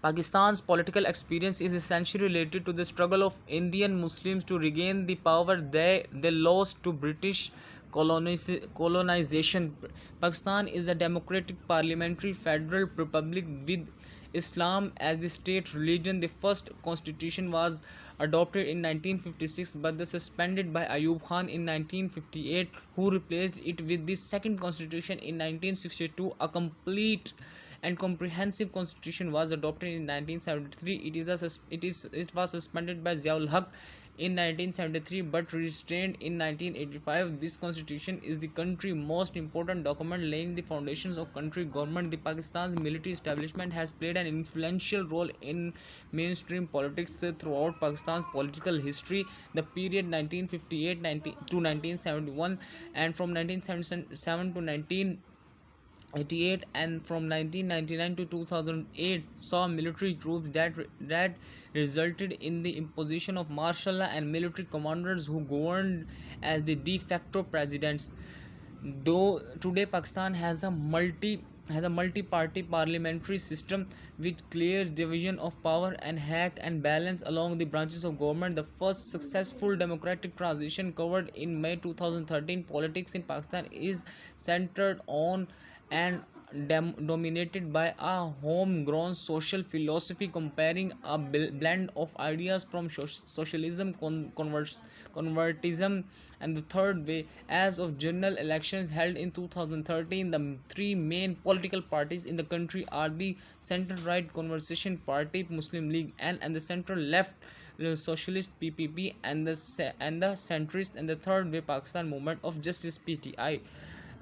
Pakistan's political experience is essentially related to the struggle of Indian Muslims to regain the power they lost to British colonization. Pakistan is a democratic parliamentary federal republic with Islam as the state religion. The first constitution was adopted in 1956 but was suspended by Ayub Khan in 1958, who replaced it with the second constitution in 1962. A complete and comprehensive constitution was adopted in 1973. It was suspended by Ziaul Haq in 1973 but restrained in 1985. This constitution is the country's most important document laying the foundations of country government. The Pakistan's military establishment has played an influential role in mainstream politics throughout Pakistan's political history. The period 1958 to 1971 and from 1977 to 1988 and from 1999 to 2008 saw military troops that resulted in the imposition of martial law and military commanders who governed as the de facto presidents. Though today Pakistan has a multi-party parliamentary system which clears division of power and hack and balance along the branches of government. The first successful democratic transition covered in May 2013. Politics in Pakistan is centered on and dominated by a homegrown social philosophy comparing a blend of ideas from socialism, convertism, and the third way. As of general elections held in 2013, the three main political parties in the country are the center-right Conversation Party, Muslim League, and the center-left Socialist PPP, and the centrist and the third way Pakistan Movement of Justice PTI.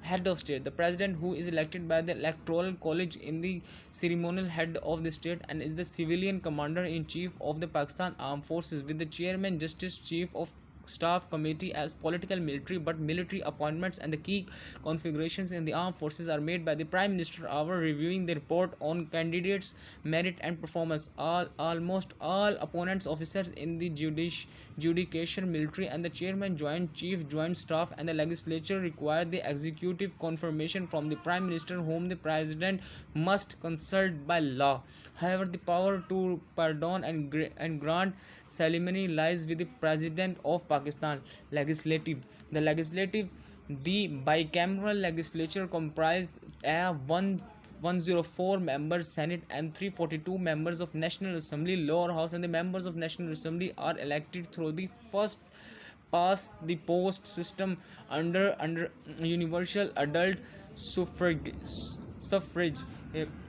Head of state: the president, who is elected by the electoral college in the ceremonial head of the state and is the civilian commander in chief of the Pakistan Armed Forces, with the chairman, justice, chief of staff committee as political military, but military appointments and the key configurations in the armed forces are made by the prime minister after reviewing the report on candidates merit and performance. Almost all opponents officers in the judicial military and the chairman, joint chief, joint staff and the legislature require the executive confirmation from the prime minister, whom the president must consult by law. However, the power to pardon and grant ceremony lies with the president of Pakistan. Legislative: the bicameral legislature comprised a 104 members Senate and 342 members of National Assembly, lower house, and the members of National Assembly are elected through the first past the post system under universal adult suffrage,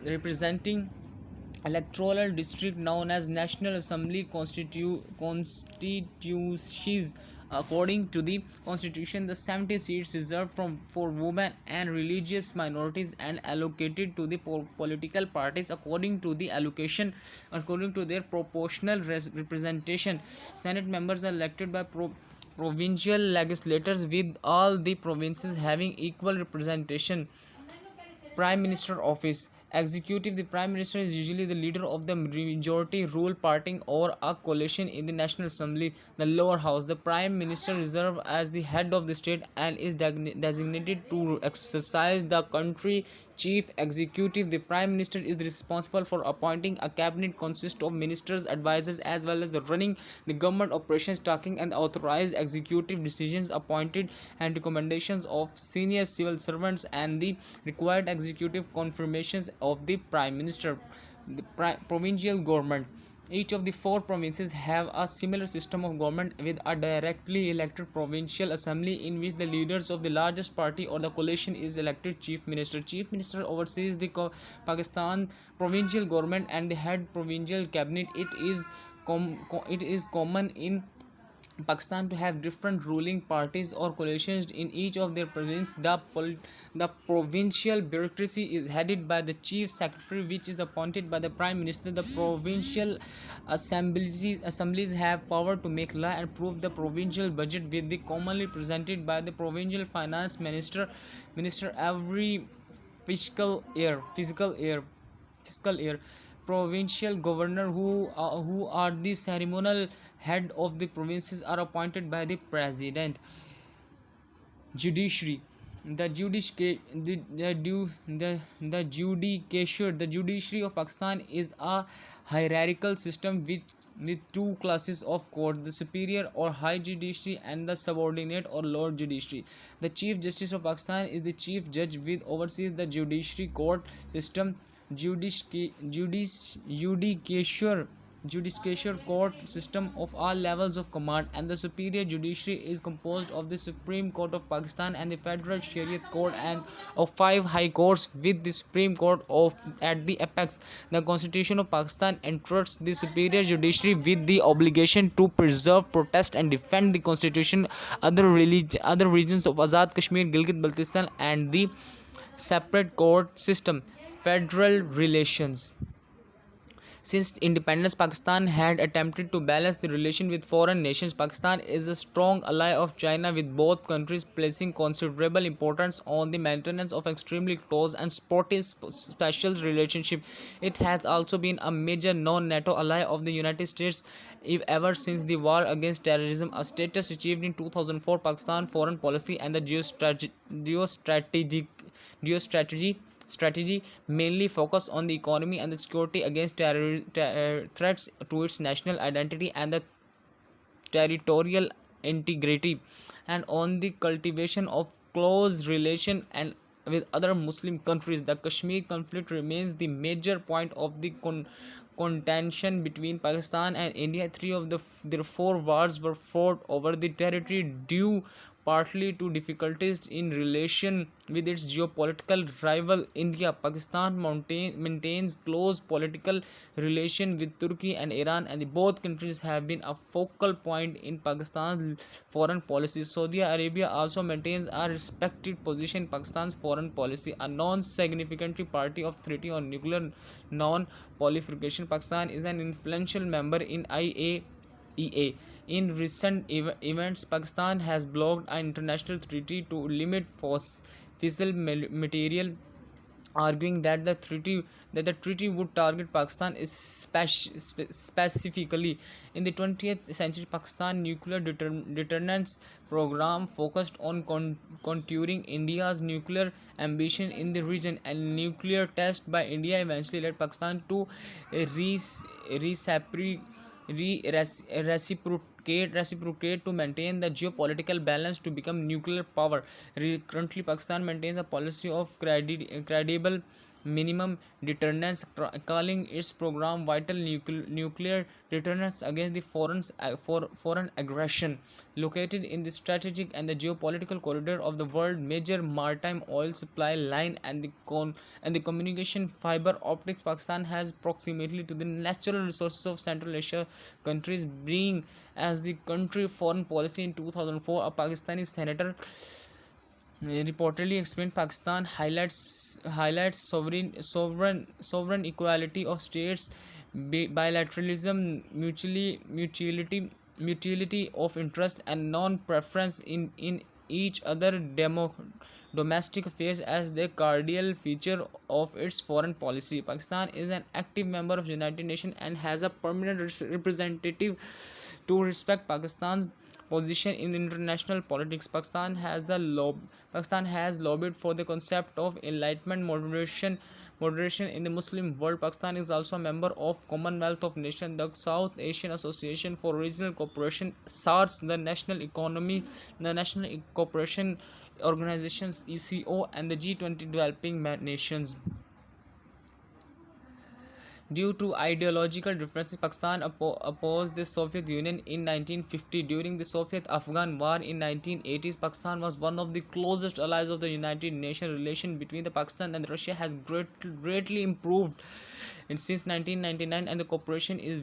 representing electoral district known as National Assembly constituencies. According to the constitution, the 70 seats reserved for women and religious minorities and allocated to the political parties according to their proportional representation. Senate members are elected by provincial legislators, with all the provinces having equal representation. Prime Minister office: executive: the prime minister is usually the leader of the majority rule party or a coalition in the National Assembly. The lower house: the prime minister reserved as the head of the state and is designated to exercise the country chief executive. The prime minister is responsible for appointing a cabinet consist of ministers, advisors, as well as the running the government operations, taking and authorized executive decisions, appointed and recommendations of senior civil servants, and the required executive confirmations of the prime minister. The provincial government: each of the four provinces have a similar system of government with a directly elected provincial assembly in which the leaders of the largest party or the coalition is elected chief minister. Chief minister oversees the Pakistan provincial government and the head provincial cabinet. It is common in Pakistan to have different ruling parties or coalitions in each of their provinces. The provincial bureaucracy is headed by the chief secretary, which is appointed by the prime minister. The provincial assemblies have power to make law and approve the provincial budget, with the commonly presented by the provincial finance minister every fiscal year. Provincial governor, who are the ceremonial head of the provinces, are appointed by the president. Judiciary: the judiciary of Pakistan is a hierarchical system with two classes of courts: the superior or high judiciary and the subordinate or lower judiciary. The Chief Justice of Pakistan is the chief judge with oversees the judiciary court system. Judicature court system of all levels of command, and the superior judiciary is composed of the Supreme Court of Pakistan and the Federal Shariat Court and of five high courts with the Supreme Court of at the apex. The Constitution of Pakistan entrusts the superior judiciary with the obligation to preserve, protest, and defend the Constitution, other regions of Azad Kashmir, Gilgit Baltistan, and the separate court system. Federal relations. Since independence, Pakistan had attempted to balance the relation with foreign nations. Pakistan is a strong ally of China, with both countries placing considerable importance on the maintenance of extremely close and sporting special relationship. It has also been a major non-NATO ally of the United States ever since the war against terrorism, a status achieved in 2004. Pakistan foreign policy and the geostrategy mainly focus on the economy and the security against threats to its national identity and the territorial integrity, and on the cultivation of close relation and with other Muslim countries. The Kashmir conflict remains the major point of the contention between Pakistan and India. Three of their four wars were fought over the territory, due partly to difficulties in relation with its geopolitical rival India. Pakistan maintains close political relation with Turkey and Iran, and both countries have been a focal point in Pakistan's foreign policy. Saudi Arabia also maintains a respected position in Pakistan's foreign policy, a non-signatory party of Treaty on Nuclear Non-Proliferation. Pakistan is an influential member in IAEA. In recent events, Pakistan has blocked an international treaty to limit fissile material, arguing that the treaty would target Pakistan specifically. In the 20th century, Pakistan nuclear deterrence program focused on contouring India's nuclear ambition in the region, and nuclear test by India eventually led Pakistan to reciprocate to maintain the geopolitical balance to become nuclear power. Currently, Pakistan maintains a policy of credible minimum deterrence, calling its program vital nuclear deterrence against the foreign aggression. Located in the strategic and the geopolitical corridor of the world, major maritime oil supply line and the communication fiber optics, Pakistan has proximity to the natural resources of Central Asia countries. Being as the country foreign policy in 2004, a Pakistani senator reportedly explained Pakistan highlights sovereign equality of states, bilateralism, mutuality of interest, and non-preference in each other domestic affairs as the cardinal feature of its foreign policy. Pakistan is an active member of United Nations and has a permanent representative to respect Pakistan's position in international politics. Pakistan has lobbied for the concept of enlightenment moderation in the Muslim world. Pakistan is also a member of Commonwealth of Nations, the South Asian Association for Regional Cooperation, SARS, the National Cooperation Organizations ECO, and the G20 developing nations. Due to ideological differences, Pakistan opposed the Soviet Union in 1950. During the Soviet-Afghan War in 1980s, Pakistan was one of the closest allies of the United Nations. Relation between the Pakistan and Russia has greatly improved since 1999, and the cooperation in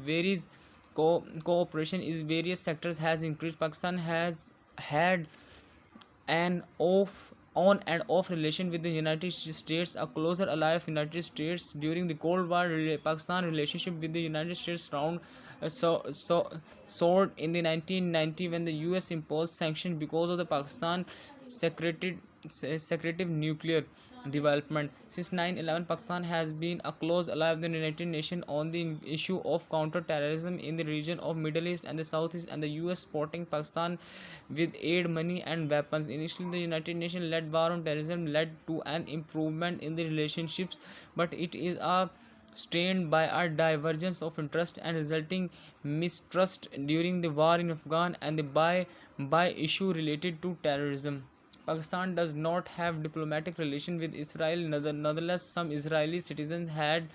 various sectors has increased. Pakistan has had an on and off relation with the United States, a closer ally of United States. During the Cold War, Pakistan relationship with the United States soared in the 1990 when the US imposed sanctions because of the Pakistan secretive nuclear development. Since 9/11, Pakistan has been a close ally of the United Nations on the issue of counter-terrorism in the region of Middle East and the Southeast, and the US supporting Pakistan with aid, money, and weapons. Initially, the United Nations-led war on terrorism led to an improvement in the relationships, but it is a strained by a divergence of interest and resulting mistrust during the war in Afghan and the by issue related to terrorism. Pakistan does not have diplomatic relation with Israel. Nonetheless, some Israeli citizens had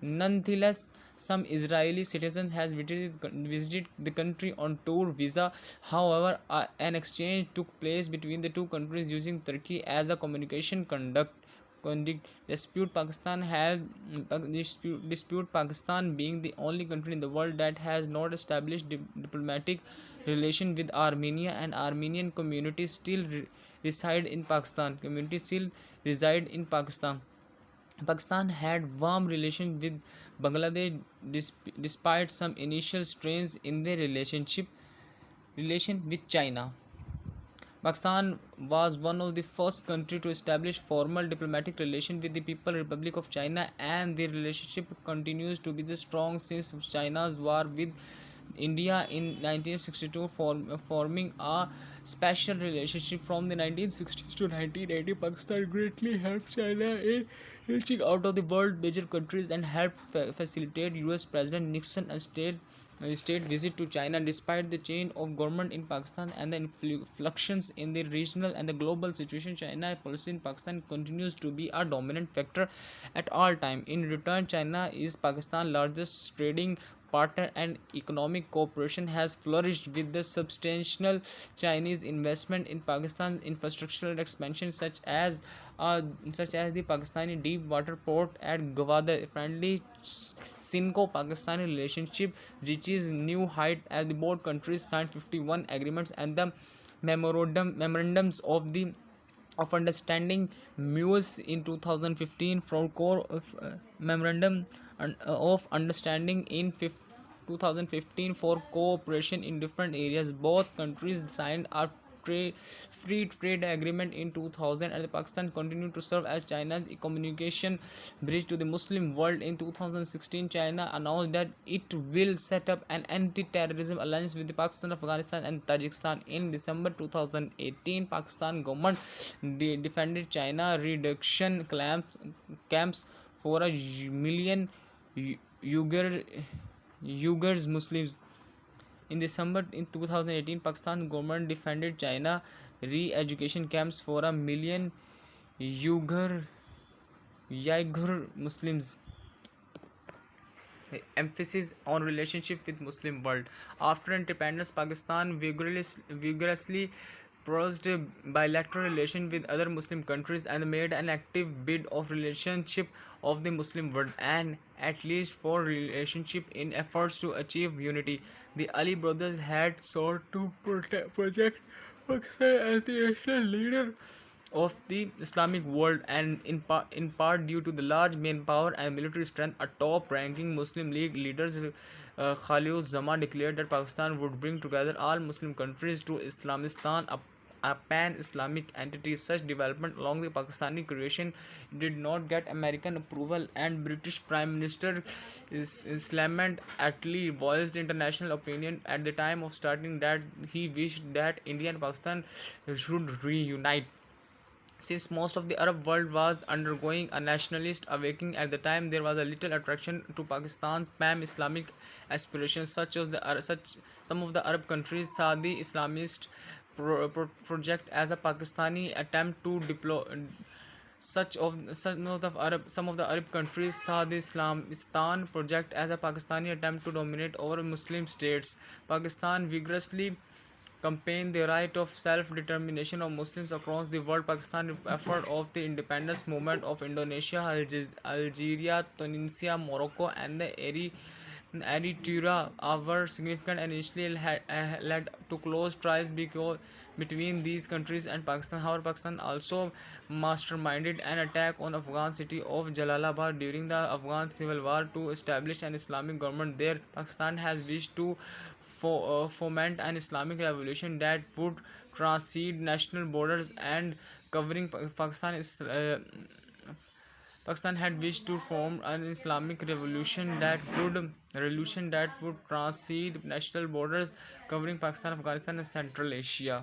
nonetheless some Israeli citizens has visited the country on tour visa. However, an exchange took place between the two countries using Turkey as a communication conduct. Dispute Pakistan being the only country in the world that has not established diplomatic relation with Armenia, and Armenian communities still reside in Pakistan. Pakistan had warm relations with Bangladesh despite some initial strains in their relation with China. Pakistan was one of the first countries to establish formal diplomatic relations with the People's Republic of China, and the relationship continues to be the strong since China's war with India in 1962, forming a special relationship from the 1960s to 1980. Pakistan greatly helped China in reaching out of the world major countries and helped facilitate US President Nixon and state visit to China. Despite the change of government in Pakistan and the fluctuations in the regional and the global situation, China policy in Pakistan continues to be a dominant factor at all time. In return, China is Pakistan's largest trading partner, and economic cooperation has flourished with the substantial Chinese investment in Pakistan's infrastructural expansion, such as the Pakistani deep water port at Gwadar. Friendly Sino-Pakistani relationship reaches new height as the both countries signed 51 agreements and the memorandums of understanding MUIS in 2015 for core of memorandum of understanding in 2015 for cooperation in different areas. Both countries signed a free trade agreement in 2000, and Pakistan continued to serve as China's communication bridge to the Muslim world. In 2016, China announced that it will set up an anti-terrorism alliance with Pakistan, Afghanistan, and Tajikistan. In December 2018, Pakistan government defended China reduction camps for a million Uyghurs Muslims. In December in 2018, Pakistan government defended China re-education camps for a million Uyghur Muslims. Emphasis on relationship with Muslim world. After independence, Pakistan vigorously pursued bilateral relation with other Muslim countries and made an active bid of relationship of the Muslim world, and at least for relationship in efforts to achieve unity. The Ali brothers had sought to project Pakistan as the national leader of the Islamic world, and in part due to the large manpower and military strength. A top-ranking Muslim League leaders, Khalil-uz-Zaman, declared that Pakistan would bring together all Muslim countries to Islamistan, a pan-Islamic entity. Such development along the Pakistani creation did not get American approval, and British Prime Minister Clement Attlee voiced international opinion at the time of starting that he wished that India and Pakistan should reunite. Since most of the Arab world was undergoing a nationalist awakening at the time, there was a little attraction to Pakistan's pan-Islamic aspirations. Some of the Arab countries saw the Islamist project as a Pakistani attempt to deploy. Some of the Arab countries saw the Islamistan project as a Pakistani attempt to dominate over Muslim states. Pakistan vigorously campaigned the right of self-determination of Muslims across the world. Pakistan effort of the independence movement of Indonesia, Algeria, Tunisia, Morocco, and the Eritrea were significant and initially led to close ties between these countries and Pakistan. However, Pakistan also masterminded an attack on Afghan city of Jalalabad during the Afghan civil war to establish an Islamic government there. Pakistan has wished to foment an Islamic revolution that would transcend national borders and covering Pakistan is. Pakistan had wished to form an Islamic revolution that would transcend national borders, covering Pakistan, Afghanistan, and Central Asia.